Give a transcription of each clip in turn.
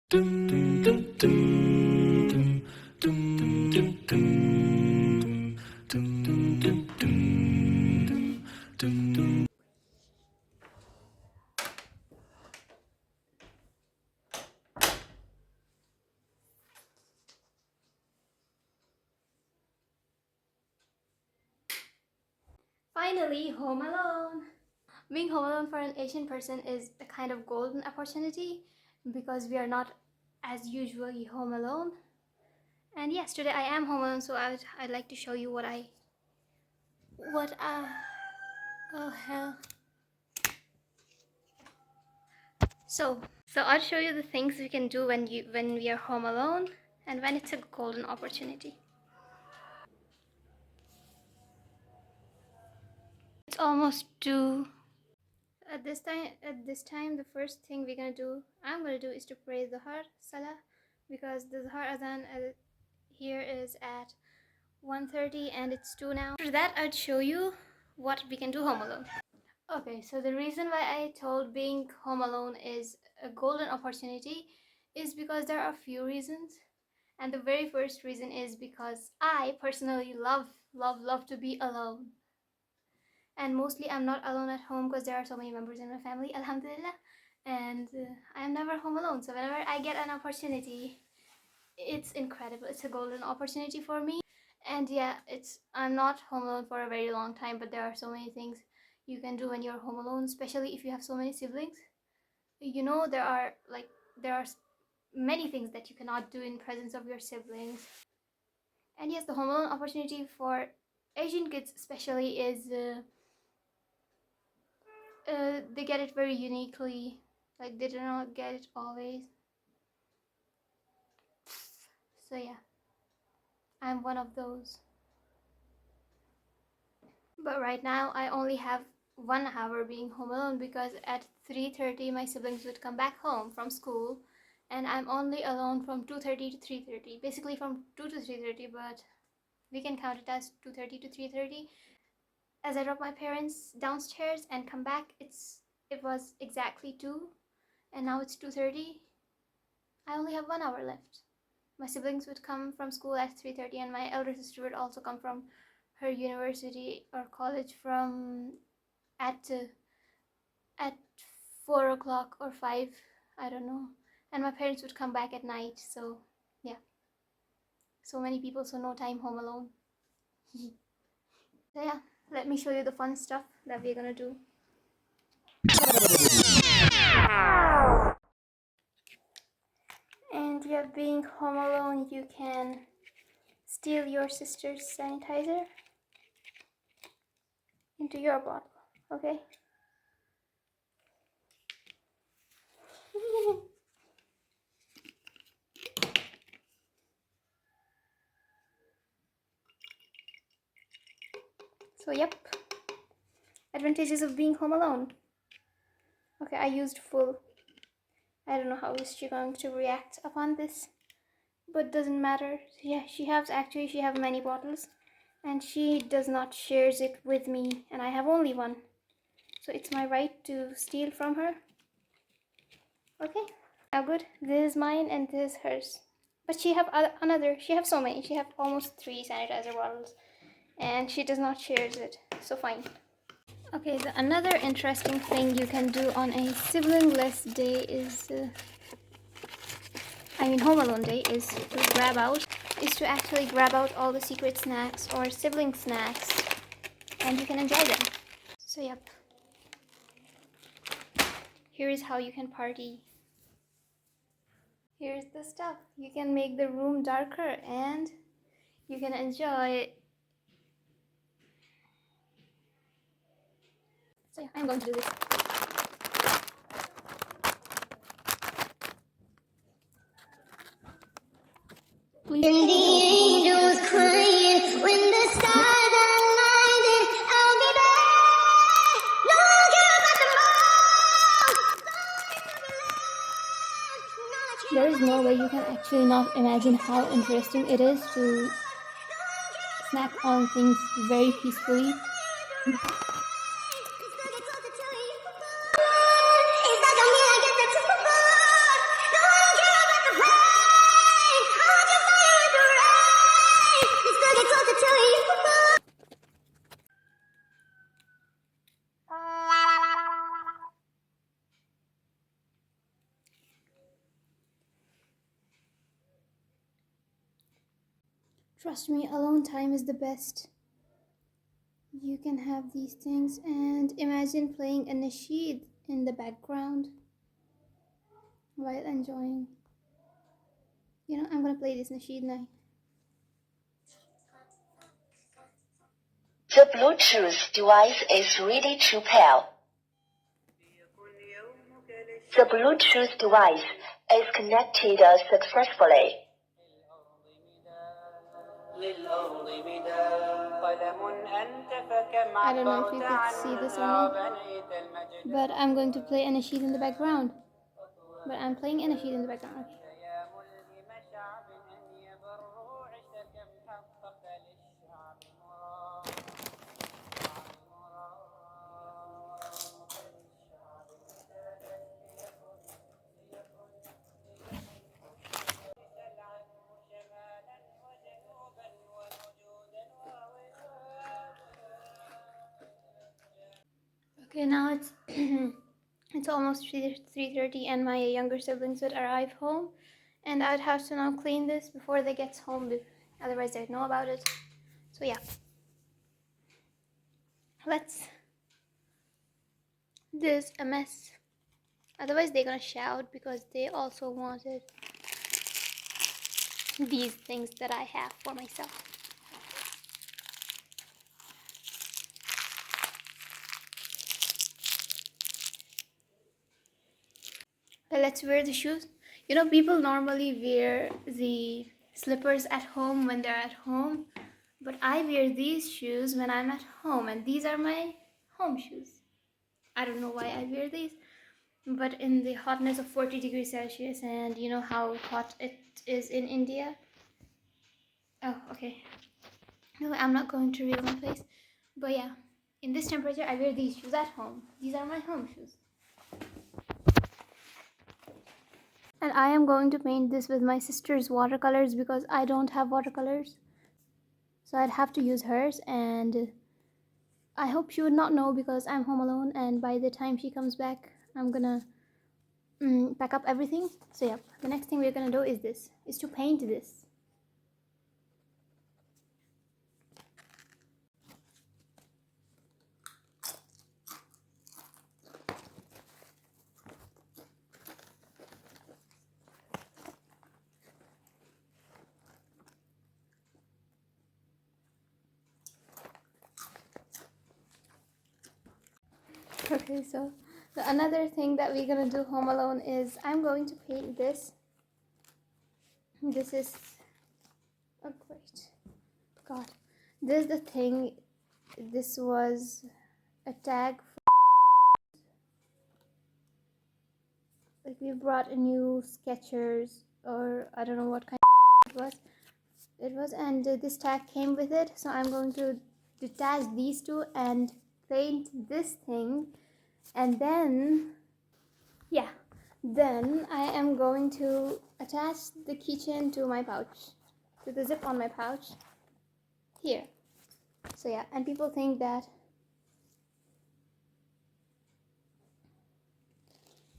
Finally, home alone. Being home alone for an Asian person is a kind of golden opportunity because we are not as usually home alone. And yes, today I am home alone, so I'd like to show you what oh hell. So I'll show you the things we can do when we are home alone and when it's a golden opportunity. It's almost 2. At this time, the first thing I'm gonna do is to pray the Dhuhr Salah, because the Dhuhr Adhan here is at 1:30 and it's 2 now. After that, I'd show you what we can do home alone. Okay, so the reason why I told being home alone is a golden opportunity is because there are a few reasons. And the very first reason is because I personally love to be alone. And mostly I'm not alone at home because there are so many members in my family, alhamdulillah. And I'm never home alone. So whenever I get an opportunity, it's incredible. It's a golden opportunity for me. And yeah, I'm not home alone for a very long time, but there are so many things you can do when you're home alone, especially if you have so many siblings. You know, there are many things that you cannot do in presence of your siblings. And yes, the home alone opportunity for Asian kids especially is they get it very uniquely. Like, they do not get it always. So yeah, I'm one of those. But right now I only have 1 hour being home alone because at 3:30 my siblings would come back home from school, and I'm only alone from 2:30 to 3:30. Basically from 2 to 3:30, but we can count it as 2:30 to 3:30. As I drop my parents downstairs and come back, it was exactly 2, and now it's 2:30. I only have 1 hour left. My siblings would come from school at 3:30, and my elder sister would also come from her university or college from at 4 o'clock or 5, I don't know. And my parents would come back at night. So yeah, so many people, so no time home alone. So yeah, let me show you the fun stuff that we're gonna do. And yeah, being home alone, you can steal your sister's sanitizer into your bottle, okay? So yep, advantages of being home alone. Okay, I used full. I don't know how is she going to react upon this, but doesn't matter. Yeah, she has many bottles, and she does not shares it with me, and I have only one, so it's my right to steal from her. Okay, now good. This is mine and this is hers, but she have so many. She have almost 3 sanitizer bottles, and she does not shares it, so fine. Okay, another interesting thing you can do on a sibling-less day is home alone day is to actually grab out all the secret snacks or sibling snacks, and you can enjoy them. So yep, here is how you can party. Here's the stuff. You can make the room darker and you can enjoy. So yeah, I'm going to do this. Please. And the angels crying when the stars are aligning. I'll be back. No one cares about the moon. There is no way you can actually not imagine how interesting it is to snack on things very peacefully. Trust me, alone time is the best. You can have these things and imagine playing a nasheed in the background while enjoying. You know, I'm gonna play this nasheed now. The Bluetooth device is ready to pair. The Bluetooth device is connected successfully. I don't know if you could see this or not, but I'm going to play a nasheed in the background. But I'm playing a nasheed in the background. Okay. Okay, now it's it's almost 3:30 and my younger siblings would arrive home and I'd have to now clean this before they get home, otherwise they'd know about it. So yeah, let's this a mess. Otherwise they're gonna shout because they also wanted these things that I have for myself. Let's wear the shoes. You know, people normally wear the slippers at home when they're at home, but I wear these shoes when I'm at home, and these are my home shoes. I don't know why I wear these, but in the hotness of 40 degrees Celsius, and you know how hot it is in India. Oh, okay. No, I'm not going to reveal my face, but yeah, in this temperature, I wear these shoes at home. These are my home shoes. And I am going to paint this with my sister's watercolors because I don't have watercolors. So I'd have to use hers, and I hope she would not know because I'm home alone, and by the time she comes back, I'm gonna pack up everything. So yeah, the next thing we're gonna do is to paint this. Okay, so another thing that we're gonna do home alone is I'm going to paint this. This is, oh great, God, this is the thing. This was a tag. Like we brought a new Skechers, or I don't know what kind it was. And this tag came with it. So I'm going to detach these two and paint this thing, and then yeah, then I am going to attach the keychain to my pouch, to the zip on my pouch here. So yeah, and people think that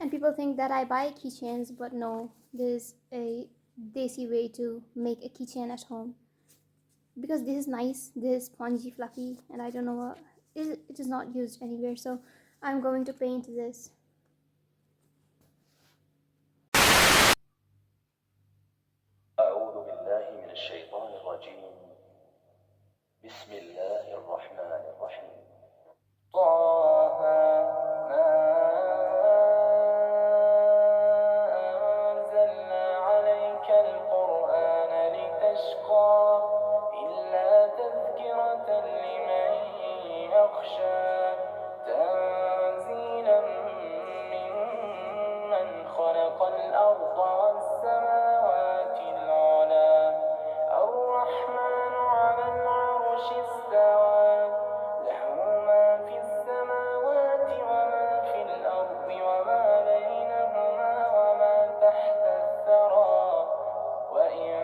I buy keychains, but no, there's a desi way to make a keychain at home. Because this is nice, this is spongy, fluffy, and I don't know what, it is not used anywhere. So I'm going to paint this. أعوذ بالله من الشيطان الرجيم. بسم الله الرحمن الرحيم. طه ما أنزلنا عليك القرآن لتشقى إلا تذكرة لمن يخشى تنزيلا ممن خلق الأرض والسماوات العلى الرحمن على العرش استوى له ما في السماوات وما في الأرض وما بينهما وما تحت الثرى وإن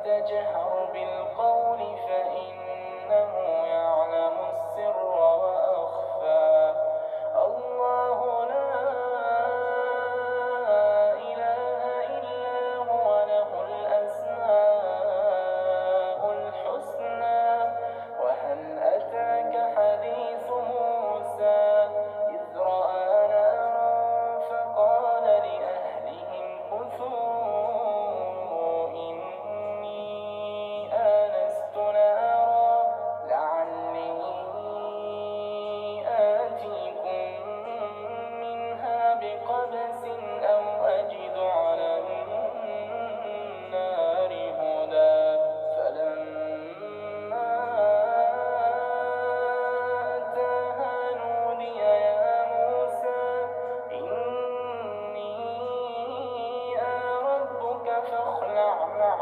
تجهر بالقول فإنه يعلم السر وأخفى الله لا إله إلا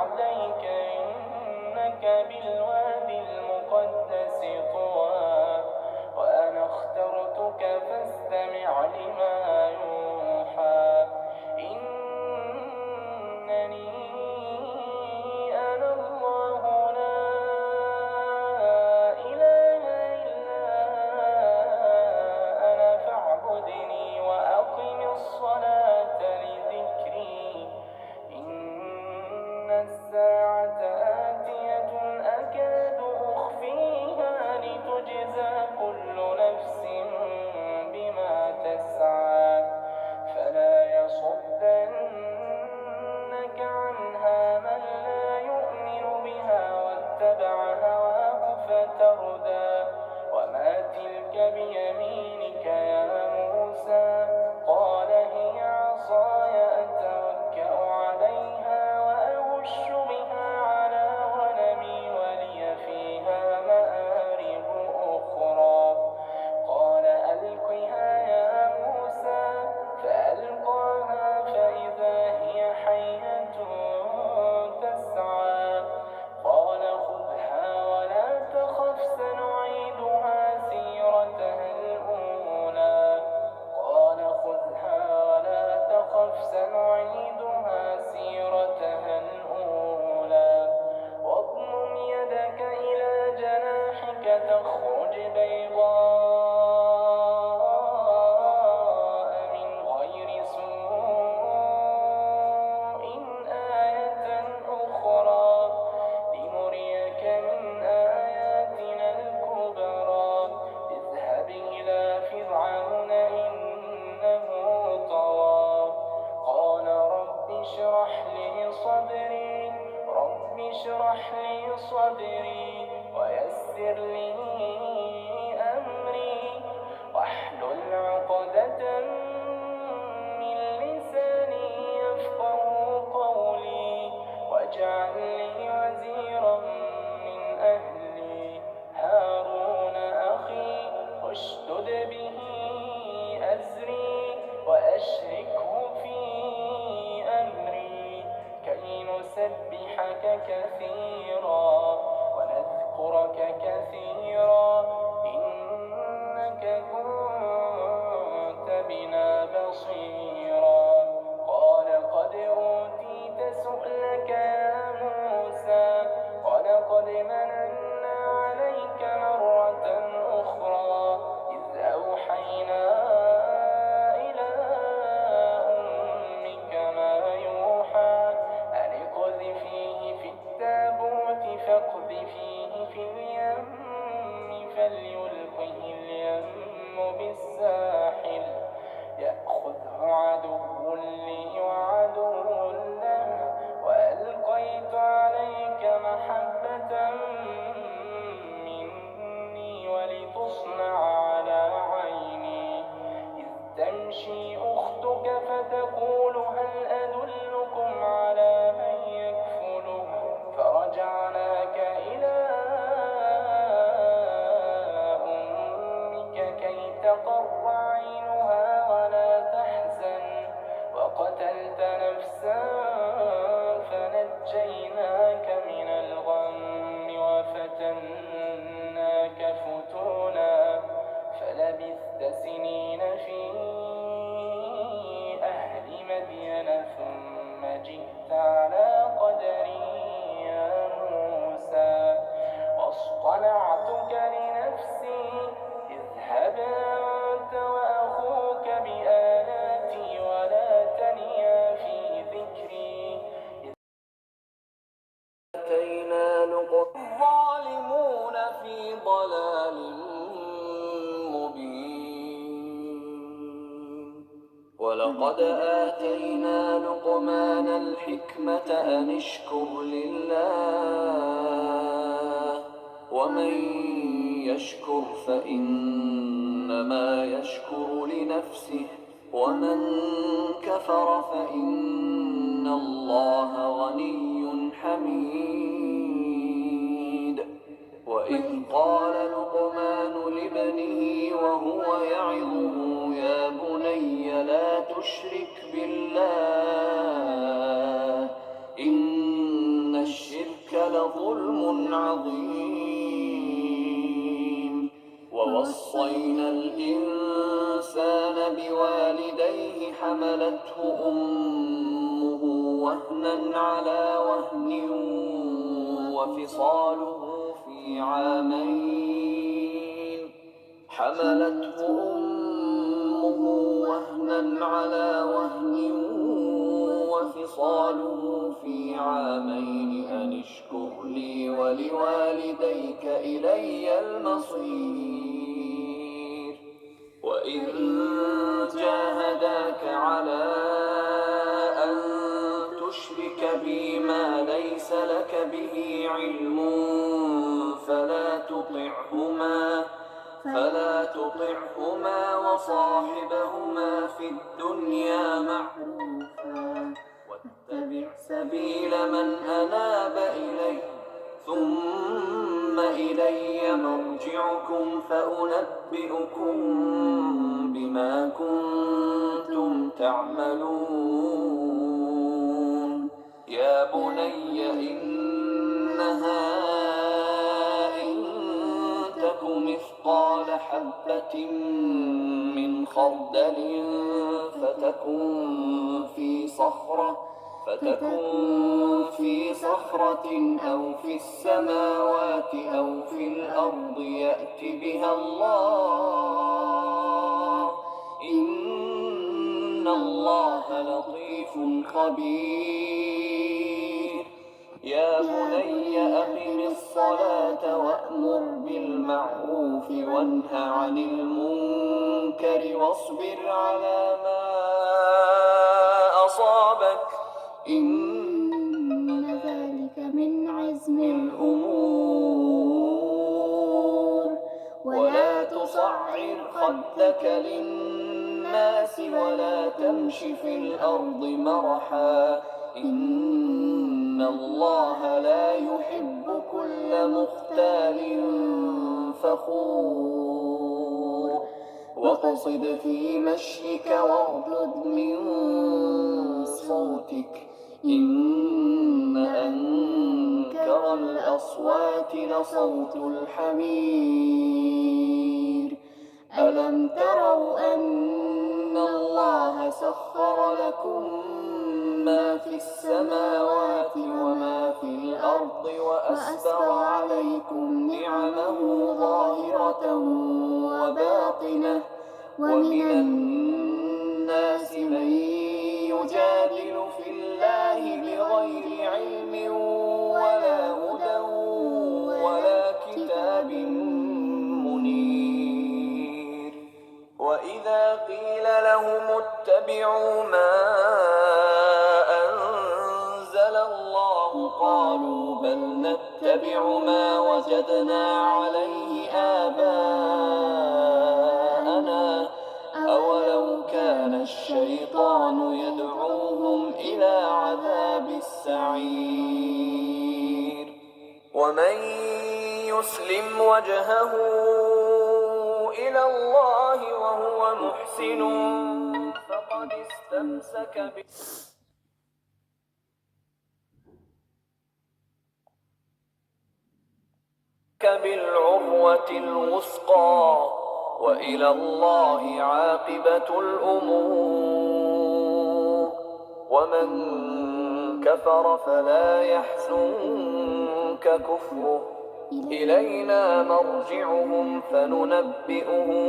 رجليك إنك بالواد المقدس طوى وأنا اخترتك فاستمع لما يوحى إنني أنا الله لا إله إلا أنا فاعبدني وأقم الصلاة لذكري إن الساعة آتية أكاد أخفيها لتجزى كل نفس بما تسعى فلا يصدنك عنها من لا يؤمن بها واتبع هواه فتردى وما تلك بيمينك يا موسى قال هي عصاي أتوكأ عليها وأهش بها على غنمي ولي فيها مآرب أخرى قال ألقها يا موسى فألقاها فإذا هي حية تسعى قال خذها ولا تخف سنعيدها سيرتها الأولى قال خذها ولا تخف سنعيدها سيرتها الأولى واضمم يدك إلى جناحك تخرج بيضاء من غير سوء آية أخرى لنريك من آياتنا الكبرى اذهب إلى فرعون إنه طغى قال رب اشرح لي صدري ويسر لي أمري واحلل عقدة من لساني يفقه قولي واجعل لي وزيرا من أهلي هارون أخي اشدد به أزري وأشركه في أمري كي نسبحك كثيرا ونذكرك كثيرا إنك كنت بنا بصيرا قال قد أوتيت سؤلك يا موسى ولقد مننا عليك مرة أخرى إذ أوحينا إلى أمك ما يوحى أن اقذفيه في التابوت فاقذفيه في اليم فليلقه اليم بالساحل يأخذه عدو لي وعدو له وألقيت عليك محبة مني ولتصنع على عيني إذ تمشي أختك فتقول هل أدلكم على من يكفله فرجعناك إلى أمك كي تقر عينها ولا تحزن وقتلت نفسا فنجيناك من الغم وفتناك فتونا فلبثت سنين في أهل مدين ثم جئت على قدري يا موسى واصطنعتك لنفسي اذهب أنت وأخوك بآياتي ولا تنيا في ذكري آتينا الظالمون في ضلال مبين ولقد آتينا لقمان الحكمة أن اشكر لله ومن يشكر فإنما يشكر لنفسه ومن كفر فإن الله غني حميد وإذ قال لقمان لابنه وهو يعظه يا بني لا تشرك بالله إن عظيم ووصينا الإنسان بوالديه حملته أمه وهنا على وهن وفصاله في عامين وهنا على وهن وفصاله في عامين أن اشكر لي ولوالديك إلي المصير وإن جاهداك على أن تشرك بي ما ليس لك به علم فلا تطعهما وصاحبهما في الدنيا معروفا واتبع سبيل من أناب إلي ثم إلي مرجعكم فأنبئكم بما كنتم تعملون يا بني إنها إن تك مثقال حبة من خردل فتكن في صخرة أو في السماوات أو في الأرض يأت بها الله إن الله لطيف خبير يا بني أقم الصلاة وأمر بالمعروف وانه عن المنكر واصبر على ما أصابك إن ذلك من عزم الأمور ولا تصعر خدك للناس ولا تمش في الأرض مرحا إن الله لا يحب كل مختال فخور واقصد في مشيك واغضض من صوتك إن أنكر الأصوات لصوت الحمير ألم تروا أن الله سخر لكم ما في السماوات وما في الأرض وأسبغ عليكم نعمه ظاهرة وباطنة ومن الناس من يجادل في الله بغير علم ولا هدى ولا كتاب منير وإذا قيل لهم اتبعوا ما أنزل الله قالوا بل نتبع ما وجدنا عليه آباءنا أولو كان الشيطان يدعوهم إلى عذاب السعير ومن يسلم وجهه إلى الله وهو محسن فقد استمسك بالعروة الوثقى وإلى الله عاقبة الأمور ومن كفر فلا يحزنك كفره إلينا مرجعهم فننبئهم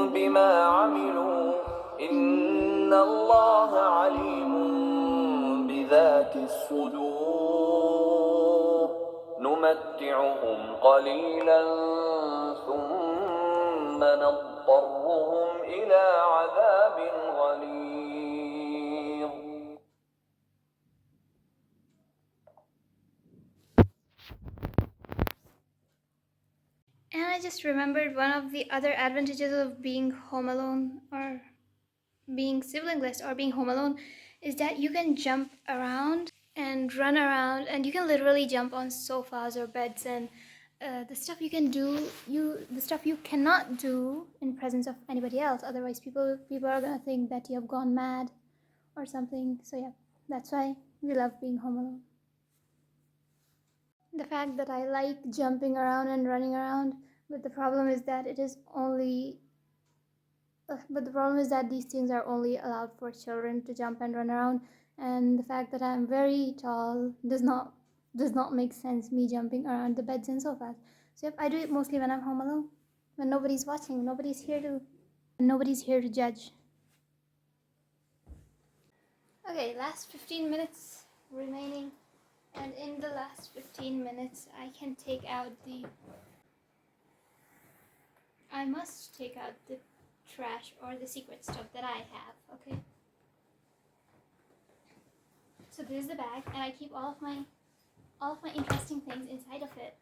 بما عملوا إن الله عليم بذات الصدور نمتعهم قليلا ثم نضطرهم إلى عذاب غليظ And I just remembered one of the other advantages of being home alone or being siblingless or being home alone is that you can jump around and run around, and you can literally jump on sofas or beds, and the stuff you can do, the stuff you cannot do in presence of anybody else. Otherwise, people are gonna think that you have gone mad or something. So yeah, that's why we love being home alone. the fact that I like jumping around and running around, but the problem is that these things are only allowed for children to jump and run around, and the fact that I'm very tall does not make sense, me jumping around the beds and sofas. So yep, I do it mostly when I'm home alone, when nobody's watching, nobody's here to judge. Okay, last 15 minutes remaining, and in the last 15 minutes I must take out the trash or the secret stuff that I have, okay? So this is the bag, and I keep all of my interesting things inside of it.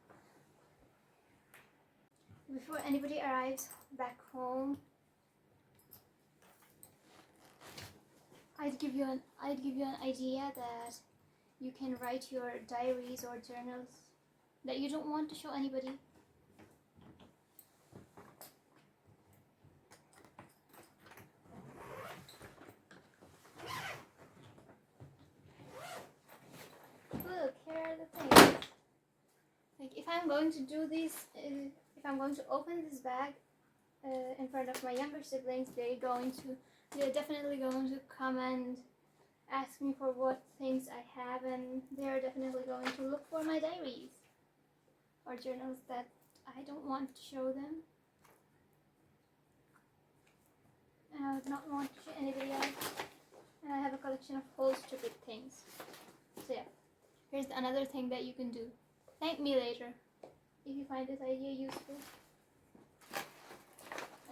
Before anybody arrives back home, I'd give you an idea that you can write your diaries or journals that you don't want to show anybody. Look, here are the things. Like if I'm going to do these, if I'm going to open this bag in front of my younger siblings, they're definitely going to come and ask me for what things I have, and they're definitely going to look for my diaries or journals that I don't want to show them, and I would not want to show anybody else. And I have a collection of whole stupid things. So yeah, here's another thing that you can do. Thank me later if you find this idea useful.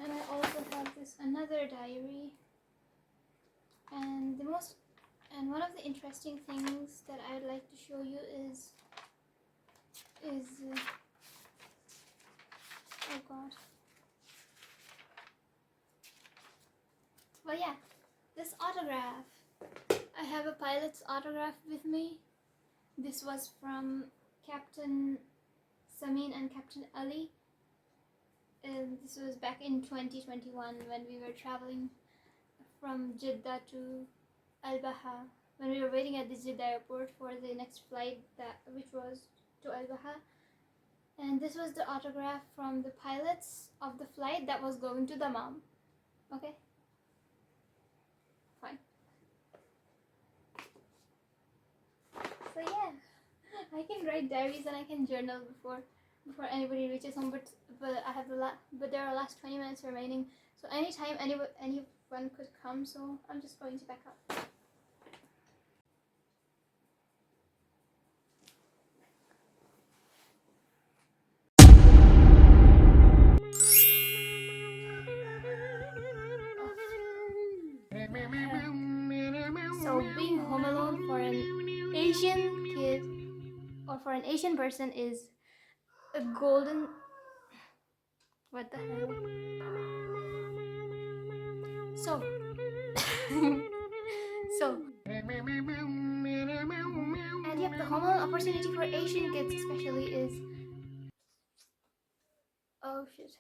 And I also have this another diary, and one of the interesting things that I would like to show you is oh god. Well, yeah, this autograph. I have a pilot's autograph with me. This was from Captain Samin and Captain Ali. And this was back in 2021 when we were traveling from Jeddah to Al Baha. When we were waiting at the Jeddah airport for the next flight, which was to Al Baha. And this was the autograph from the pilots of the flight that was going to Dammam. Okay? Fine. So yeah, I can write diaries and I can journal before anybody reaches home. But I have but there are last 20 minutes remaining. So anytime anyone could come. So I'm just going to back up. So being home alone for an Asian kid or for an Asian person is a golden. What the hell? So, so, and yep, the home alone opportunity for Asian kids especially is. Oh shit.